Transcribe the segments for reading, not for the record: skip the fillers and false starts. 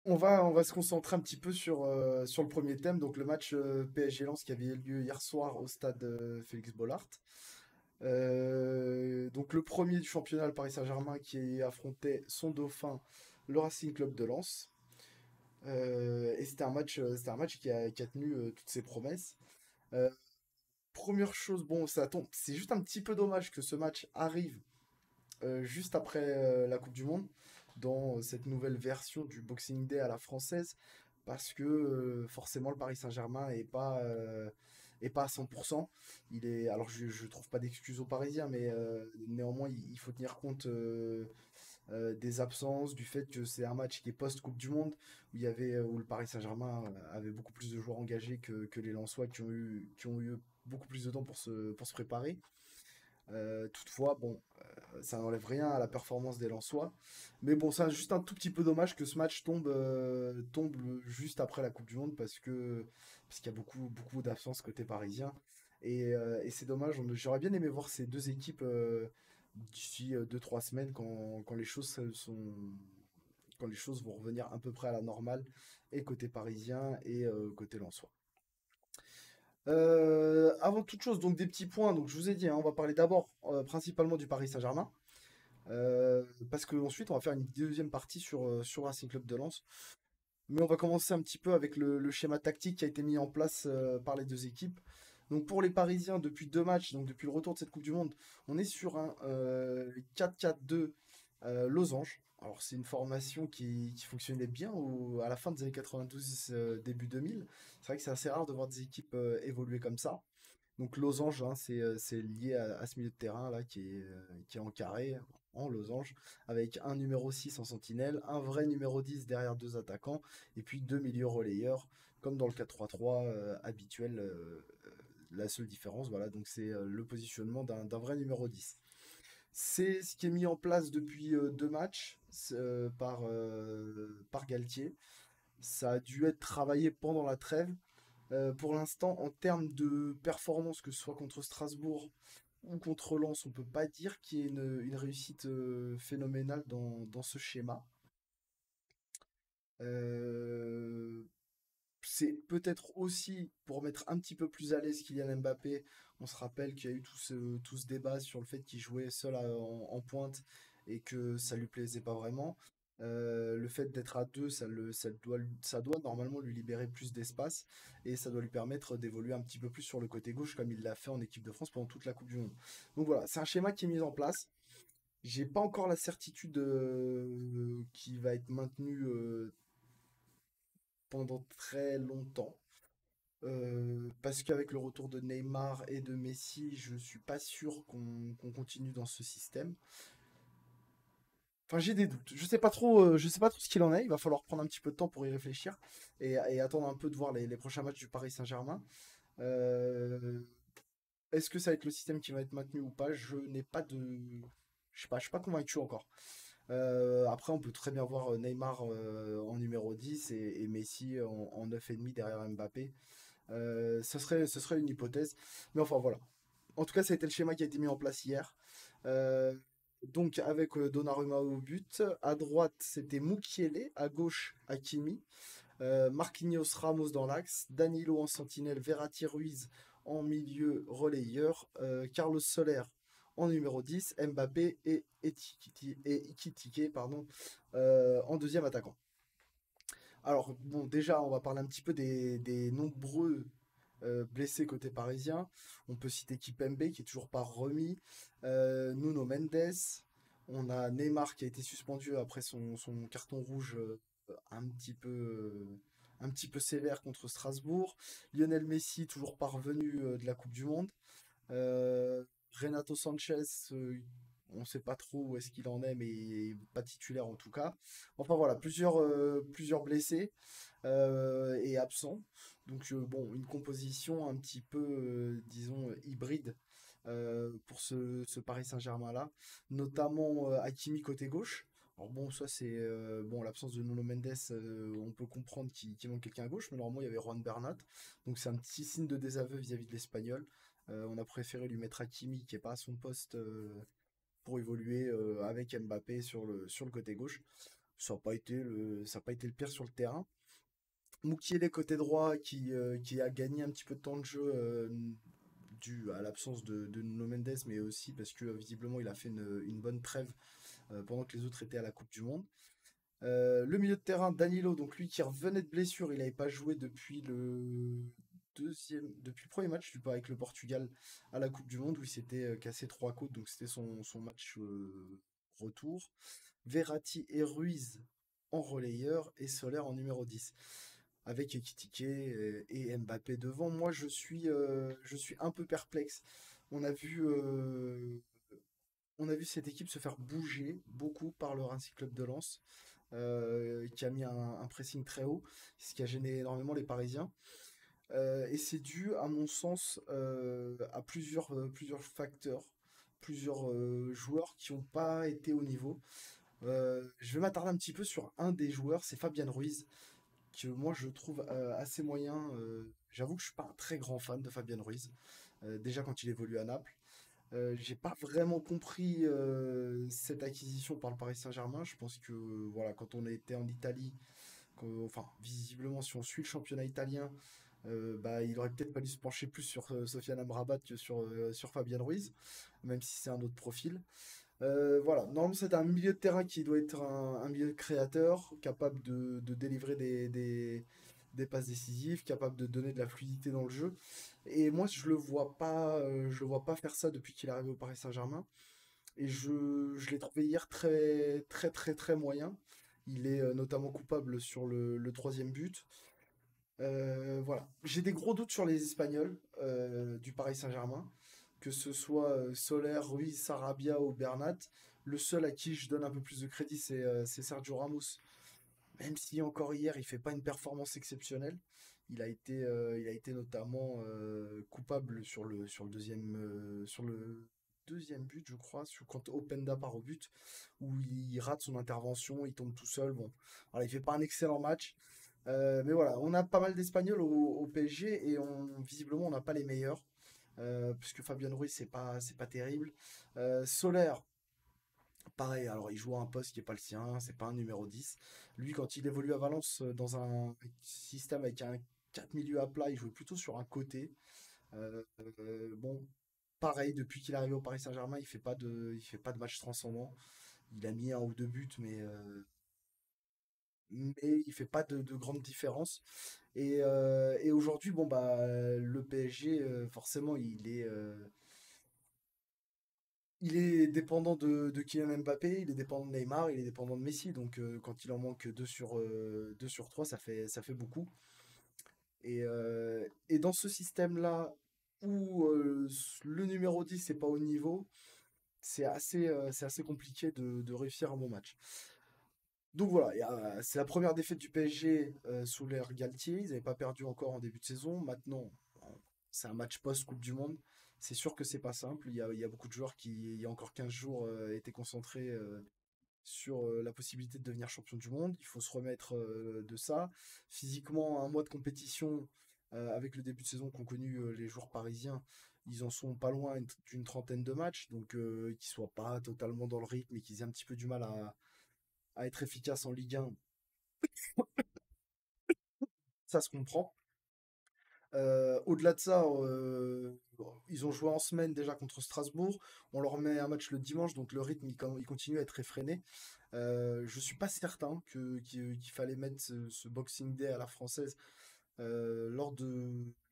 On va se concentrer un petit peu sur le premier thème, donc le match PSG-Lens qui avait lieu hier soir au stade Félix Bollaert. Donc le premier du championnat, le Paris Saint-Germain, qui affrontait son dauphin, le Racing Club de Lens. Et c'était un match qui a tenu toutes ses promesses. Euh, Première chose, bon, ça tombe, c'est juste un petit peu dommage que ce match arrive juste après la Coupe du Monde, dans cette nouvelle version du Boxing Day à la française, parce que forcément le Paris Saint-Germain est pas à 100%. Alors je trouve pas d'excuses aux Parisiens, mais néanmoins il faut tenir compte des absences, du fait que c'est un match qui est post-Coupe du Monde, où le Paris Saint-Germain avait beaucoup plus de joueurs engagés que les Lensois qui ont eu beaucoup plus de temps pour se préparer. Toutefois, bon, ça n'enlève rien à la performance des Lensois. Mais bon, c'est juste un tout petit peu dommage que ce match tombe juste après la Coupe du Monde parce qu'il y a beaucoup, beaucoup d'absences côté parisien. Et c'est dommage. J'aurais bien aimé voir ces deux équipes d'ici 2-3 semaines quand les choses vont revenir à peu près à la normale, et côté parisien et côté lensois. Avant toute chose, donc des petits points. Donc je vous ai dit, hein, on va parler d'abord principalement du Paris Saint-Germain. Parce qu'ensuite, on va faire une deuxième partie sur Racing Club de Lens. Mais on va commencer un petit peu avec le schéma tactique qui a été mis en place par les deux équipes. Donc pour les Parisiens, depuis deux matchs, donc depuis le retour de cette Coupe du Monde, on est sur un 4-4-2 losange. Alors c'est une formation qui fonctionnait bien à la fin des années 92, début 2000. C'est vrai que c'est assez rare de voir des équipes évoluer comme ça. Donc losange, hein, c'est lié à ce milieu de terrain là qui est en carré, en losange, avec un numéro 6 en sentinelle, un vrai numéro 10 derrière deux attaquants, et puis deux milieux relayeurs, comme dans le 4-3-3 habituel. La seule différence, voilà, donc c'est le positionnement d'un vrai numéro 10. C'est ce qui est mis en place depuis deux matchs par Galtier. Ça a dû être travaillé pendant la trêve. Pour l'instant, en termes de performance, que ce soit contre Strasbourg ou contre Lens, on peut pas dire qu'il y ait une réussite phénoménale dans ce schéma. Euh, c'est peut-être aussi pour mettre un petit peu plus à l'aise Kylian Mbappé. On se rappelle qu'il y a eu tout ce débat sur le fait qu'il jouait seul en pointe et que ça lui plaisait pas vraiment. Le fait d'être à deux, ça doit normalement lui libérer plus d'espace, et ça doit lui permettre d'évoluer un petit peu plus sur le côté gauche comme il l'a fait en équipe de France pendant toute la Coupe du Monde. Donc voilà, c'est un schéma qui est mis en place. J'ai pas encore la certitude qu'il va être maintenu pendant très longtemps. Parce qu'avec le retour de Neymar et de Messi, je suis pas sûr qu'on continue dans ce système. Enfin, j'ai des doutes. Je sais pas trop ce qu'il en est. Il va falloir prendre un petit peu de temps pour y réfléchir et attendre un peu de voir les prochains matchs du Paris Saint-Germain. Euh, Est-ce que ça va être le système qui va être maintenu ou pas? Je suis pas convaincu encore. Après, on peut très bien voir Neymar en numéro 10 et Messi en 9,5 derrière Mbappé. Ce serait une hypothèse. Mais enfin, voilà. En tout cas, ça a été le schéma qui a été mis en place hier. Euh, donc, avec Donnarumma au but. À droite, c'était Mukiele. À gauche, Hakimi. Marquinhos Ramos dans l'axe. Danilo en sentinelle. Verratti Ruiz en milieu relayeur. Carlos Soler en numéro 10. Mbappé et Ekitike, pardon, en deuxième attaquant. Alors, bon, déjà, on va parler un petit peu des nombreux blessés côté parisien. On peut citer Kipembe qui est toujours pas remis, Nuno Mendes. On a Neymar qui a été suspendu après son carton rouge un petit peu sévère contre Strasbourg. Lionel Messi toujours pas revenu de la Coupe du Monde. Renato Sanchez, on ne sait pas trop où est-ce qu'il en est, mais pas titulaire en tout cas. Enfin voilà, plusieurs blessés et absents. Donc bon, une composition un petit peu, disons, hybride pour ce Paris Saint-Germain-là, notamment Hakimi côté gauche. Alors bon, ça c'est bon, l'absence de Nuno Mendes, on peut comprendre qu'il manque quelqu'un à gauche, mais normalement il y avait Juan Bernat, donc c'est un petit signe de désaveu vis-à-vis de l'Espagnol. On a préféré lui mettre Hakimi qui est pas à son poste pour évoluer avec Mbappé sur le côté gauche. ça a pas été le pire sur le terrain. Mukiele côté droit qui a gagné un petit peu de temps de jeu dû à l'absence de Nuno Mendes, mais aussi parce que visiblement il a fait une bonne trêve pendant que les autres étaient à la Coupe du Monde. Le milieu de terrain, Danilo, donc lui qui revenait de blessure, il n'avait pas joué depuis le premier match avec le Portugal à la Coupe du Monde où il s'était cassé trois côtes, donc c'était son match retour. Verratti et Ruiz en relayeur et Soler en numéro 10 avec Ekitike et Mbappé devant. Moi, je suis un peu perplexe. On a on a vu cette équipe se faire bouger beaucoup par le Racing Club de Lens, qui a mis un pressing très haut, ce qui a gêné énormément les Parisiens. Et c'est dû, à mon sens, à plusieurs facteurs, plusieurs joueurs qui n'ont pas été au niveau. Je vais m'attarder un petit peu sur un des joueurs, c'est Fabian Ruiz, que moi je trouve assez moyen. J'avoue que je suis pas un très grand fan de Fabian Ruiz, déjà quand il évolue à Naples. J'ai pas vraiment compris cette acquisition par le Paris Saint-Germain. Je pense que voilà, quand on était en Italie, enfin visiblement si on suit le championnat italien, bah, il aurait peut-être fallu se pencher plus sur Sofiane Amrabat que sur Fabian Ruiz, même si c'est un autre profil. Voilà, normalement c'est un milieu de terrain qui doit être un milieu créateur, capable de délivrer des passes décisives, capable de donner de la fluidité dans le jeu. Et moi je le vois pas faire ça depuis qu'il est arrivé au Paris Saint-Germain. Et je l'ai trouvé hier très moyen. Il est notamment coupable sur le troisième but. Voilà. J'ai des gros doutes sur les Espagnols du Paris Saint-Germain, que ce soit Soler, Ruiz, Sarabia ou Bernat. Le seul à qui je donne un peu plus de crédit, c'est Sergio Ramos. Même si encore hier, il fait pas une performance exceptionnelle. Il a été notamment coupable sur sur le deuxième but, je crois, quand Openda part au but, où il rate son intervention, il tombe tout seul. Bon, voilà, il fait pas un excellent match. Mais voilà, on a pas mal d'Espagnols au PSG et visiblement on n'a pas les meilleurs. Puisque Fabian Ruiz c'est pas terrible. Soler, pareil, alors il joue à un poste qui n'est pas le sien, c'est pas un numéro 10. Lui, quand il évolue à Valence dans un système avec un 4 milieux à plat, il jouait plutôt sur un côté. Bon, pareil, depuis qu'il est arrivé au Paris Saint-Germain, il fait pas de match transcendant. Il a mis un ou deux buts, mais il fait pas de grande différence. Et aujourd'hui, bon bah le PSG, forcément, il est dépendant de Kylian Mbappé, il est dépendant de Neymar, il est dépendant de Messi. Donc quand il en manque 2 sur 3, ça fait beaucoup. Et dans ce système-là, où le numéro 10 n'est pas au niveau, c'est assez compliqué de réussir un bon match. Donc voilà, c'est la première défaite du PSG sous l'ère Galtier. Ils n'avaient pas perdu encore en début de saison. Maintenant, c'est un match post-Coupe du Monde. C'est sûr que c'est pas simple. Il y a beaucoup de joueurs qui, il y a encore 15 jours, étaient concentrés sur la possibilité de devenir champion du monde. Il faut se remettre de ça. Physiquement, un mois de compétition avec le début de saison qu'ont connu les joueurs parisiens, ils en sont pas loin d'une trentaine de matchs. Donc qu'ils soient pas totalement dans le rythme et qu'ils aient un petit peu du mal à être efficaces en Ligue 1, ça se comprend. Au-delà de ça, ils ont joué en semaine déjà contre Strasbourg. On leur met un match le dimanche, donc le rythme il continue à être effréné. Je suis pas certain qu'il fallait mettre ce Boxing Day à la française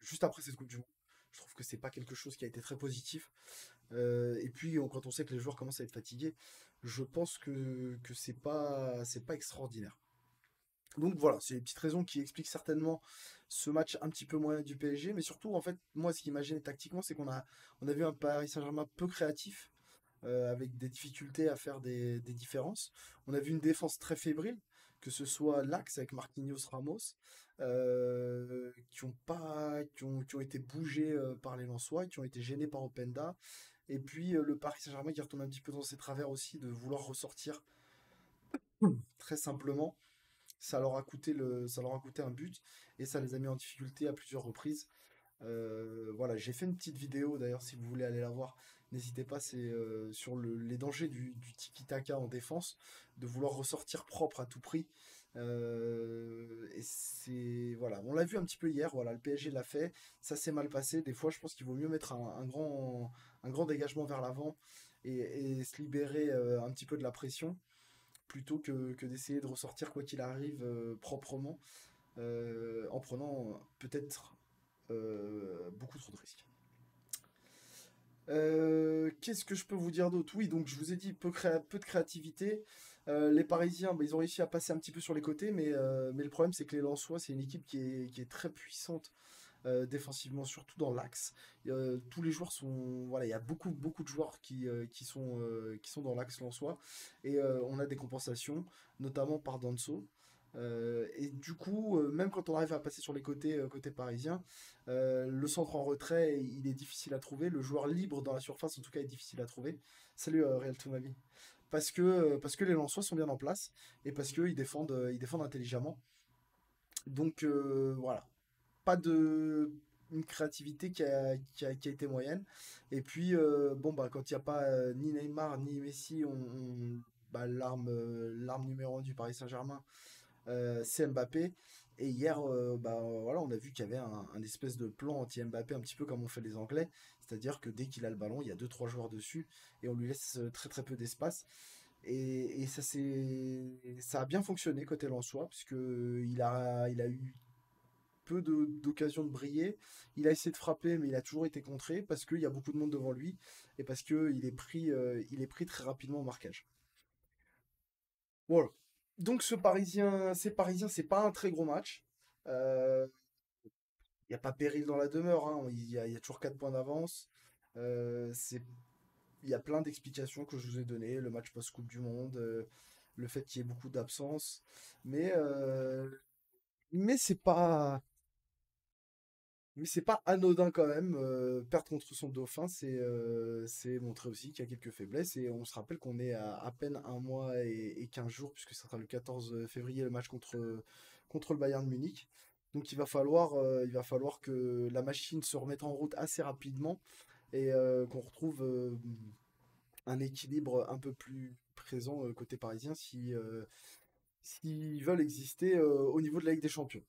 juste après cette Coupe du Monde. Je trouve que c'est pas quelque chose qui a été très positif. Et puis quand on sait que les joueurs commencent à être fatigués, je pense que c'est pas extraordinaire. Donc voilà, c'est une petite raison qui explique certainement ce match un petit peu moyen du PSG, mais surtout en fait, moi ce qui m'a gêné tactiquement, c'est on a vu un Paris Saint-Germain peu créatif, avec des difficultés à faire des différences. On a vu une défense très fébrile, que ce soit l'axe avec Marquinhos Ramos, qui ont été bougés par les Lensois, qui ont été gênés par Openda, et puis le Paris Saint-Germain qui retombe un petit peu dans ses travers aussi de vouloir ressortir très simplement. Ça leur a coûté un but et ça les a mis en difficulté à plusieurs reprises. Voilà, j'ai fait une petite vidéo d'ailleurs si vous voulez aller la voir. N'hésitez pas, c'est sur les dangers du tiki-taka en défense, de vouloir ressortir propre à tout prix. Et c'est voilà, on l'a vu un petit peu hier. Voilà, le PSG l'a fait, ça s'est mal passé. Des fois, je pense qu'il vaut mieux mettre un grand dégagement vers l'avant et se libérer un petit peu de la pression plutôt que d'essayer de ressortir quoi qu'il arrive proprement en prenant peut-être beaucoup trop de risques. Qu'est-ce que je peux vous dire d'autre? Oui, donc je vous ai dit peu de créativité. Les Parisiens, bah, ils ont réussi à passer un petit peu sur les côtés, mais le problème c'est que les Lensois, c'est une équipe qui est très puissante défensivement, surtout dans l'axe. Tous les joueurs sont, voilà, il y a beaucoup de joueurs qui sont dans l'axe lensois, et on a des compensations, notamment par Danso. Et du coup, même quand on arrive à passer sur les côtés, côté parisien, le centre en retrait, il est difficile à trouver. Le joueur libre dans la surface, en tout cas, est difficile à trouver. Salut, Real Toumami. Parce que les Lensois sont bien en place et parce qu'ils défendent intelligemment. Donc voilà, pas de une créativité qui a été moyenne. Et puis, bon, bah, quand il n'y a pas ni Neymar ni Messi, bah, l'arme numéro un du Paris Saint-Germain, c'est Mbappé. Et hier, bah, voilà, on a vu qu'il y avait un espèce de plan anti-Mbappé, un petit peu comme on fait les Anglais. C'est-à-dire que dès qu'il a le ballon, il y a deux trois joueurs dessus et on lui laisse très peu d'espace. Et ça a bien fonctionné côté Lensois, puisque il a eu d'occasions de briller. Il a essayé de frapper, mais il a toujours été contré parce qu'il y a beaucoup de monde devant lui et parce il est pris très rapidement au marquage. Voilà. Donc ces Parisiens, c'est pas un très gros match. Il n'y a pas péril dans la demeure, hein. Il y a toujours 4 points d'avance. C'est, il y a plein d'explications que je vous ai données, le match post-Coupe du Monde, le fait qu'il y ait beaucoup d'absences. Mais, euh, mais c'est pas anodin quand même. Perdre contre son dauphin, c'est montrer aussi qu'il y a quelques faiblesses. Et on se rappelle qu'on est à peine un mois et 15 jours, puisque ce sera le 14 février le match contre le Bayern de Munich. Donc il va falloir que la machine se remette en route assez rapidement et qu'on retrouve un équilibre un peu plus présent côté parisien si, s'ils veulent exister au niveau de la Ligue des Champions.